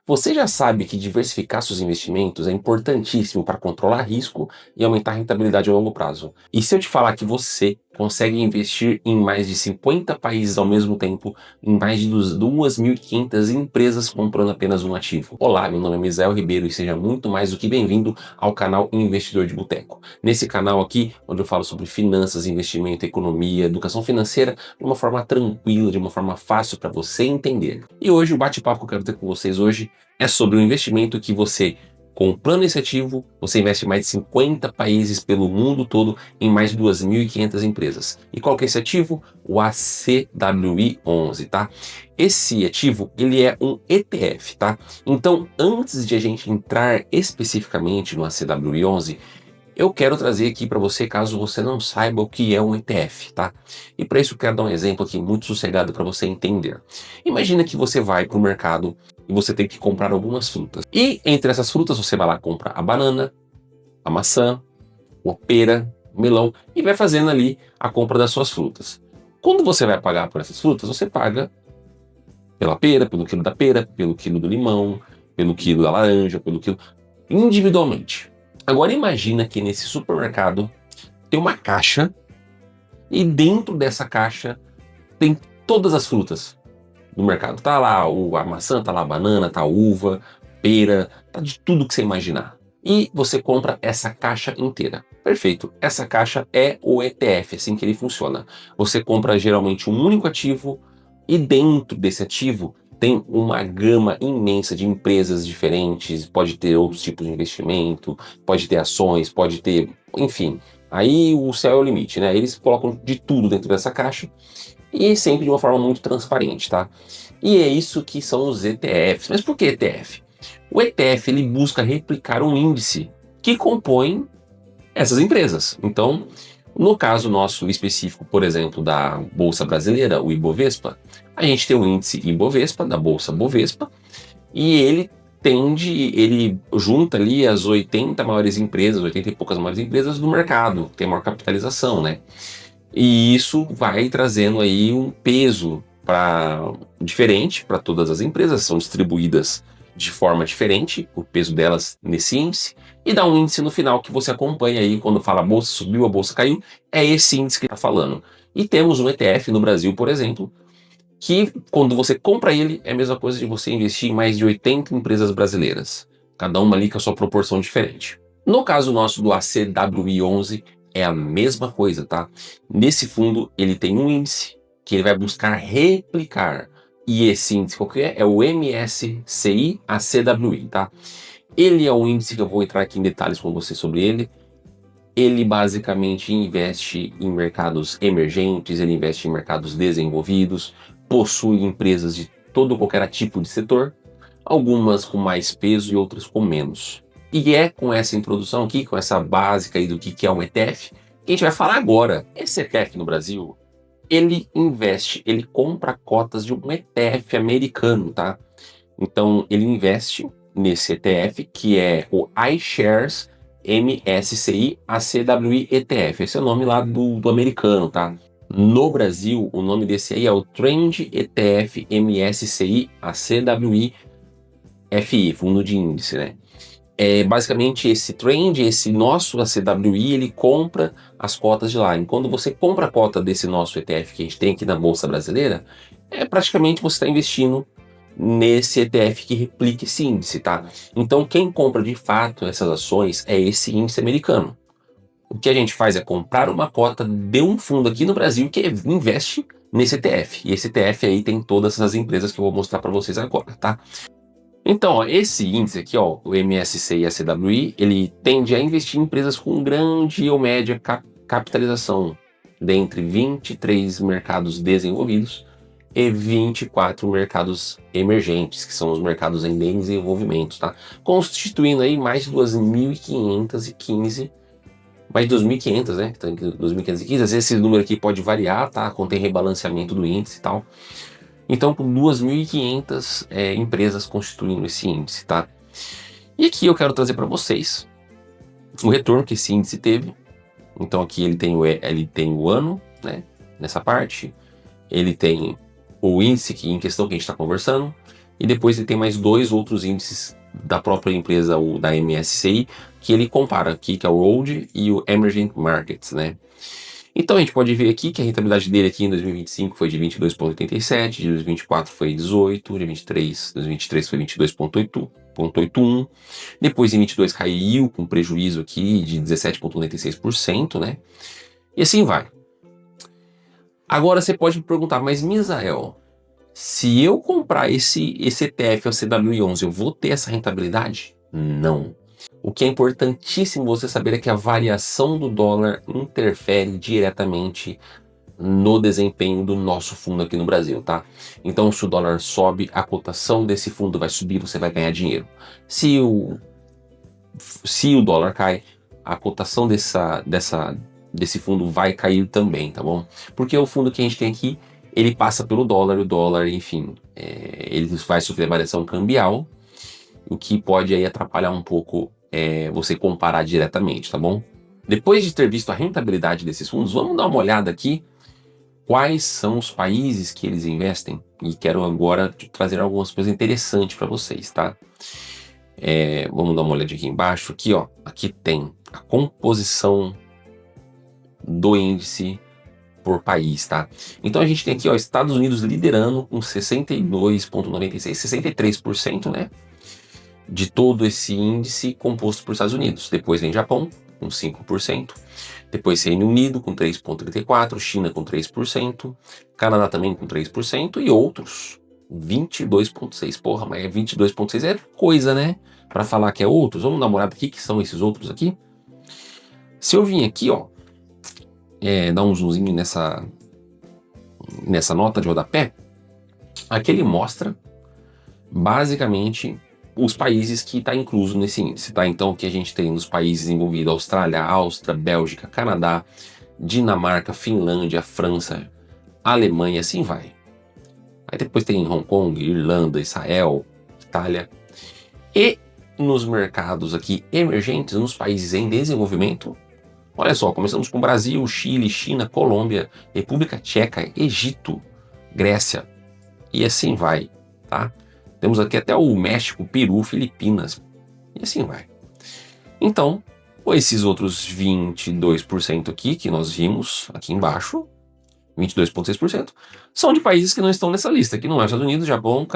Você já sabe que diversificar seus investimentos é importantíssimo para controlar risco e aumentar a rentabilidade a longo prazo. E se eu te falar que você consegue investir em mais de 50 países ao mesmo tempo, em mais de 2.500 empresas comprando apenas um ativo? Olá, meu nome é Misael Ribeiro e seja muito mais do que bem-vindo ao canal Investidor de Boteco. Nesse canal aqui, onde eu falo sobre finanças, investimento, economia, educação financeira, de uma forma tranquila, de uma forma fácil para você entender. E hoje o bate-papo que eu quero ter com vocês hoje é sobre o investimento que você, comprando esse ativo, você investe em mais de 50 países pelo mundo todo, em mais de 2.500 empresas. E qual que é esse ativo? O ACWI11, tá? Esse ativo, ele é um ETF, tá? Então, antes de a gente entrar especificamente no ACWI11, eu quero trazer aqui para você, caso você não saiba o que é um ETF, tá? E para isso eu quero dar um exemplo aqui muito sossegado para você entender. Imagina que você vai para o mercado e você tem que comprar algumas frutas. E entre essas frutas você vai lá comprar a banana, a maçã, a pera, o melão e vai fazendo ali a compra das suas frutas. Quando você vai pagar por essas frutas, você paga pela pera, pelo quilo da pera, pelo quilo do limão, pelo quilo da laranja, pelo quilo individualmente. Agora imagina que nesse supermercado tem uma caixa e dentro dessa caixa tem todas as frutas do mercado. Tá lá a maçã, tá lá a banana, tá a uva, pera, tá de tudo que você imaginar. E você compra essa caixa inteira. Perfeito. Essa caixa é o ETF, assim que ele funciona. Você compra geralmente um único ativo e dentro desse ativo tem uma gama imensa de empresas diferentes, pode ter outros tipos de investimento, pode ter ações, pode ter, enfim. Aí o céu é o limite, né? Eles colocam de tudo dentro dessa caixa e sempre de uma forma muito transparente, tá? E é isso que são os ETFs. Mas por que ETF? O ETF ele busca replicar um índice que compõe essas empresas. Então, no caso nosso específico, por exemplo, da Bolsa Brasileira, o Ibovespa, a gente tem o índice Ibovespa, da Bolsa Bovespa, e ele junta ali as 80 maiores empresas, 80 e poucas maiores empresas do mercado, tem maior capitalização, né? E isso vai trazendo aí um peso diferente para todas as empresas, são distribuídas de forma diferente, o peso delas nesse índice, e dá um índice no final que você acompanha aí, quando fala a bolsa subiu, a bolsa caiu, é esse índice que está falando. E temos um ETF no Brasil, por exemplo, que quando você compra ele, é a mesma coisa de você investir em mais de 80 empresas brasileiras, cada uma ali com a sua proporção diferente. No caso nosso do ACWI11, é a mesma coisa, tá? Nesse fundo, ele tem um índice que ele vai buscar replicar. E esse índice qual que é? É o MSCI ACWI, tá? Ele é um índice que eu vou entrar aqui em detalhes com você sobre ele. Ele basicamente investe em mercados emergentes, ele investe em mercados desenvolvidos, possui empresas de todo qualquer tipo de setor, algumas com mais peso e outras com menos. E é com essa introdução aqui, com essa básica aí do que é um ETF, que a gente vai falar agora. Esse ETF no Brasil, ele investe, ele compra cotas de um ETF americano, tá? Então, ele investe nesse ETF, que é o iShares MSCI ACWI ETF. Esse é o nome lá do americano, tá? No Brasil, o nome desse aí é o Trend ETF MSCI ACWI FI, fundo de índice, né? Basicamente esse trend, esse nosso ACWI, ele compra as cotas de lá. E quando você compra a cota desse nosso ETF que a gente tem aqui na Bolsa Brasileira, praticamente você está investindo nesse ETF que replica esse índice, tá? Então quem compra de fato essas ações é esse índice americano. O que a gente faz é comprar uma cota de um fundo aqui no Brasil que investe nesse ETF. E esse ETF aí tem todas essas empresas que eu vou mostrar para vocês agora, tá? Então, ó, esse índice aqui, ó, o MSCI ACWI, ele tende a investir em empresas com grande ou média capitalização, dentre 23 mercados desenvolvidos e 24 mercados emergentes, que são os mercados em desenvolvimento, tá? Constituindo aí mais de 2.515, mais de 2.500, né? Então, 2.515, esse número aqui pode variar, tá? Contém rebalanceamento do índice e tal. Então, com 2.500 empresas constituindo esse índice, tá? E aqui eu quero trazer para vocês o retorno que esse índice teve. Então aqui ele tem o ano, né? Nessa parte. Ele tem o índice em questão que a gente está conversando. e depois ele tem mais 2 outros índices da própria empresa, o da MSCI, que ele compara aqui, que é o World e o Emerging Markets, né? Então a gente pode ver aqui que a rentabilidade dele aqui em 2025 foi de 22,87, de 2024 foi 18, de 2023 foi 22,81, depois em 22 caiu com prejuízo aqui de 17,96%, né? E assim vai. Agora você pode me perguntar, mas Misael, se eu comprar esse ETF ao CWI11, eu vou ter essa rentabilidade? Não. O que é importantíssimo você saber é que a variação do dólar interfere diretamente no desempenho do nosso fundo aqui no Brasil, tá? Então, se o dólar sobe, a cotação desse fundo vai subir, você vai ganhar dinheiro. Se o dólar cai, a cotação desse fundo vai cair também, tá bom? Porque o fundo que a gente tem aqui, ele passa pelo dólar, o dólar, enfim, ele vai sofrer variação cambial, o que pode aí atrapalhar um pouco você comparar diretamente, tá bom? Depois de ter visto a rentabilidade desses fundos, vamos dar uma olhada aqui quais são os países que eles investem, e quero agora trazer algumas coisas interessantes para vocês, tá? Vamos dar uma olhadinha aqui embaixo, aqui ó, aqui tem a composição do índice por país, tá? Então a gente tem aqui ó, Estados Unidos liderando com 62,96, 63%, né? De todo esse índice composto por Estados Unidos. Depois vem Japão com 5%, depois Reino Unido com 3,34%, China com 3%, Canadá também com 3% e outros 22,6%. Porra, mas 22,6% é coisa, né? Para falar que é outros, vamos dar uma olhada aqui que são esses outros aqui. Se eu vim aqui, ó, dar um zoomzinho nessa nota de rodapé, aqui ele mostra basicamente os países que está incluso nesse índice, tá? Então, o que a gente tem nos países envolvidos: Austrália, Áustria, Bélgica, Canadá, Dinamarca, Finlândia, França, Alemanha, assim vai. Aí depois tem Hong Kong, Irlanda, Israel, Itália. E nos mercados aqui emergentes, nos países em desenvolvimento, olha só, começamos com Brasil, Chile, China, Colômbia, República Tcheca, Egito, Grécia, e assim vai, tá? Temos aqui até o México, Peru, Filipinas, e assim vai. Então, esses outros 22% aqui, que nós vimos aqui embaixo, 22,6%, são de países que não estão nessa lista, que não é Estados Unidos, Japão,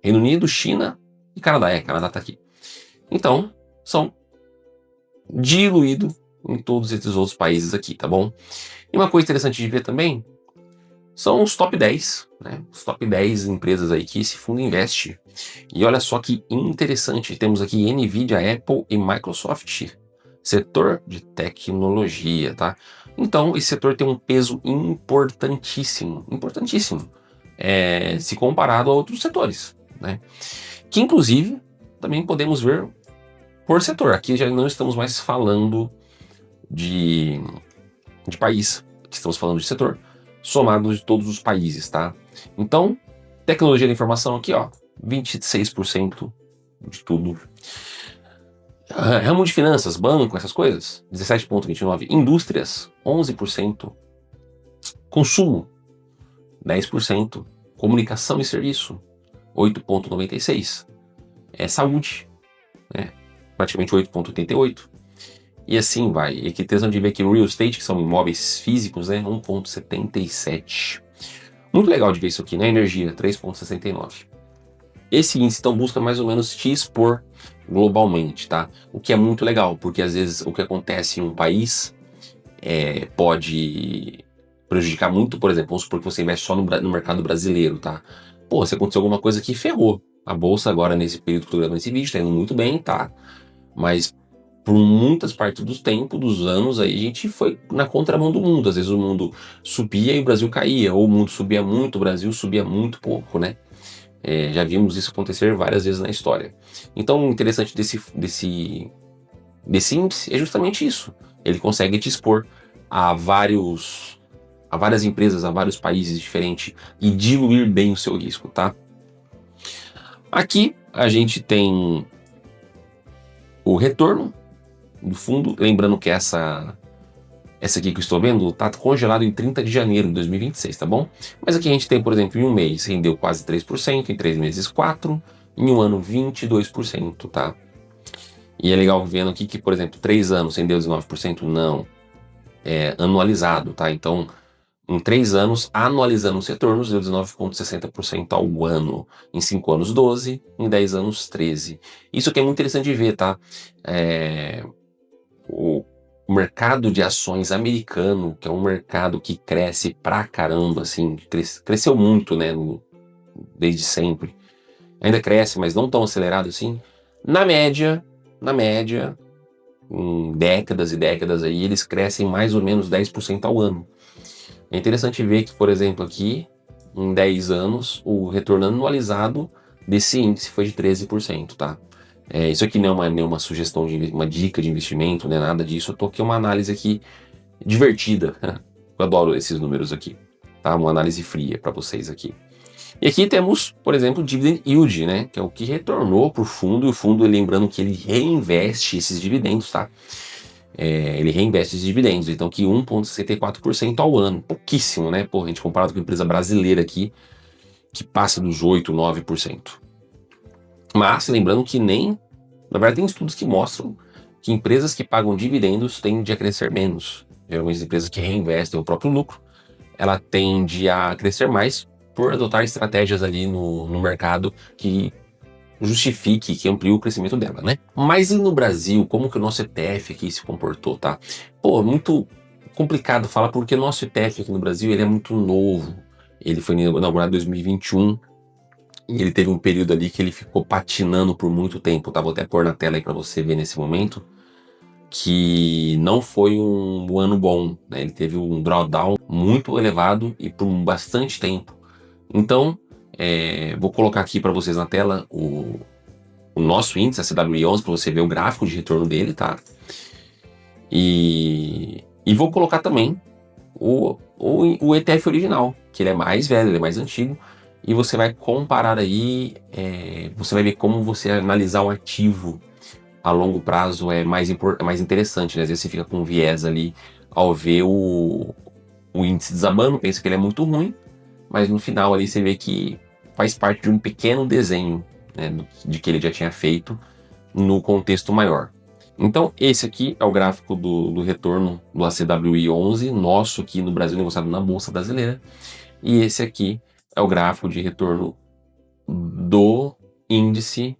Reino Unido, China e Canadá. Canadá tá aqui. Então, são diluídos em todos esses outros países aqui, tá bom? E uma coisa interessante de ver também são os top 10, né? Os top 10 empresas aí que esse fundo investe. E olha só que interessante, temos aqui Nvidia, Apple e Microsoft, setor de tecnologia, tá? Então, esse setor tem um peso importantíssimo, se comparado a outros setores, né? Que inclusive também podemos ver por setor. Aqui já não estamos mais falando de país, aqui estamos falando de setor, somado de todos os países, tá? Então, tecnologia da informação aqui, ó, 26% de tudo. Ramo de finanças, banco, essas coisas, 17,29%. Indústrias, 11%. Consumo, 10%. Comunicação e serviço, 8,96%. Saúde, né? Praticamente 8,88%. E assim vai. E aqui tem de ver que real estate, que são imóveis físicos, né? 1,77%. Muito legal de ver isso aqui, né? Energia, 3,69%. Esse índice, então, busca mais ou menos te expor globalmente, tá? O que é muito legal, porque às vezes o que acontece em um país pode prejudicar muito. Por exemplo, vamos supor que você investe só no mercado brasileiro, tá? Pô, se aconteceu alguma coisa que ferrou. A bolsa agora, nesse período que eu tô gravando esse vídeo, tá indo muito bem, tá? Mas por muitas partes do tempo, dos anos, aí a gente foi na contramão do mundo. Às vezes o mundo subia e o Brasil caía, ou o mundo subia muito, o Brasil subia muito pouco, né? Já vimos isso acontecer várias vezes na história. Então, o interessante desse índice é justamente isso. Ele consegue te expor a várias empresas, a vários países diferentes e diluir bem o seu risco, tá? Aqui a gente tem o retorno do fundo, lembrando que essa Essa aqui que eu estou vendo está congelado em 30 de janeiro de 2026, tá bom? Mas aqui a gente tem, por exemplo, em um mês rendeu quase 3%, em 3 meses 4%, em um ano 22%, tá? E é legal vendo aqui que, por exemplo, 3 anos rendeu 19%? Não. É anualizado, tá? Então, em 3 anos, anualizando os retornos, deu 19,60% ao ano. Em 5 anos, 12%. Em 10 anos, 13%. Isso aqui é muito interessante de ver, tá? O mercado de ações americano, que é um mercado que cresce pra caramba, assim, cresceu muito, né? Desde sempre. Ainda cresce, mas não tão acelerado assim. Na média, em décadas e décadas aí, eles crescem mais ou menos 10% ao ano. É interessante ver que, por exemplo, aqui, em 10 anos, o retorno anualizado desse índice foi de 13%, tá? Isso aqui não é nenhuma sugestão, uma dica de investimento, não é nada disso. Eu tô aqui uma análise aqui divertida. Eu adoro esses números aqui, tá? Uma análise fria para vocês aqui. E aqui temos, por exemplo, o dividend yield, né? Que é o que retornou para o fundo. E o fundo, lembrando que ele reinveste esses dividendos, tá? Ele reinveste esses dividendos. Então, que 1,64% ao ano. Pouquíssimo, né? Pô, a gente comparado com a empresa brasileira aqui, que passa dos 8%, 9%. Mas, lembrando que nem... Na verdade, tem estudos que mostram que empresas que pagam dividendos tendem a crescer menos. Geralmente, as empresas que reinvestem o próprio lucro, ela tende a crescer mais por adotar estratégias ali no mercado que justifique, que amplie o crescimento dela, né? Mas e no Brasil, como que o nosso ETF aqui se comportou, tá? Pô, muito complicado falar porque o nosso ETF aqui no Brasil, ele é muito novo. Ele foi inaugurado em 2021 e ele teve um período ali que ele ficou patinando por muito tempo, tá? Vou até pôr na tela aí para você ver nesse momento, que não foi um ano bom, né? Ele teve um drawdown muito elevado e por bastante tempo. Então, vou colocar aqui para vocês na tela o nosso índice, a CWI11, para você ver o gráfico de retorno dele, tá? E vou colocar também o ETF original, que ele é mais velho, ele é mais antigo, e você vai comparar aí, você vai ver como você analisar o ativo a longo prazo é mais interessante, né? Às vezes você fica com um viés ali ao ver o índice desabando, pensa que ele é muito ruim, mas no final ali você vê que faz parte de um pequeno desenho, né, de que ele já tinha feito no contexto maior. Então esse aqui é o gráfico do retorno do ACWI11, nosso aqui no Brasil, negociado na Bolsa Brasileira, e esse aqui é o gráfico de retorno do índice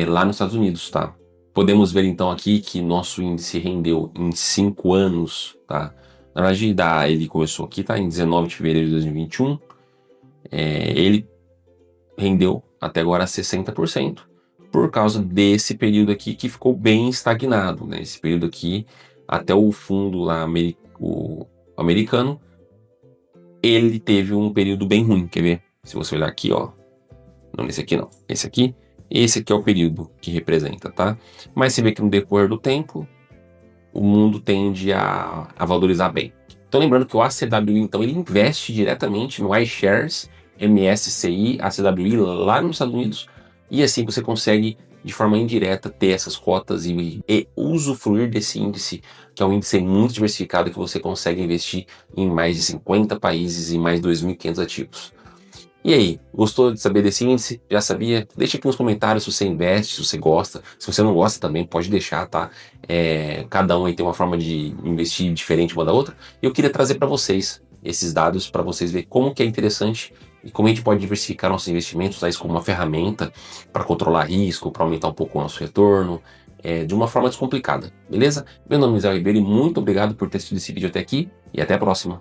lá nos Estados Unidos, tá? Podemos ver então aqui que nosso índice rendeu em 5 anos, tá? Na verdade, ele começou aqui, tá? Em 19 de fevereiro de 2021. Ele rendeu até agora 60% por causa desse período aqui que ficou bem estagnado, né? Esse período aqui, até o fundo lá o americano, ele teve um período bem ruim, quer ver? Se você olhar aqui, ó. Não, esse aqui não. Esse aqui é o período que representa, tá? Mas você vê que no decorrer do tempo, o mundo tende a valorizar bem. Então lembrando que o ACWI, então, ele investe diretamente no iShares, MSCI, ACWI lá nos Estados Unidos, e assim você consegue, de forma indireta, ter essas cotas e usufruir desse índice, que é um índice muito diversificado que você consegue investir em mais de 50 países e mais de 2.500 ativos. E aí, gostou de saber desse índice? Já sabia? Deixa aqui nos comentários se você investe, se você gosta. Se você não gosta também, pode deixar, tá? Cada um aí tem uma forma de investir diferente uma da outra. E eu queria trazer para vocês esses dados, para vocês verem como que é interessante e como a gente pode diversificar nossos investimentos, usar isso como uma ferramenta para controlar risco, para aumentar um pouco o nosso retorno, de uma forma descomplicada, beleza? Meu nome é Zé Ribeiro e muito obrigado por ter assistido esse vídeo até aqui e até a próxima.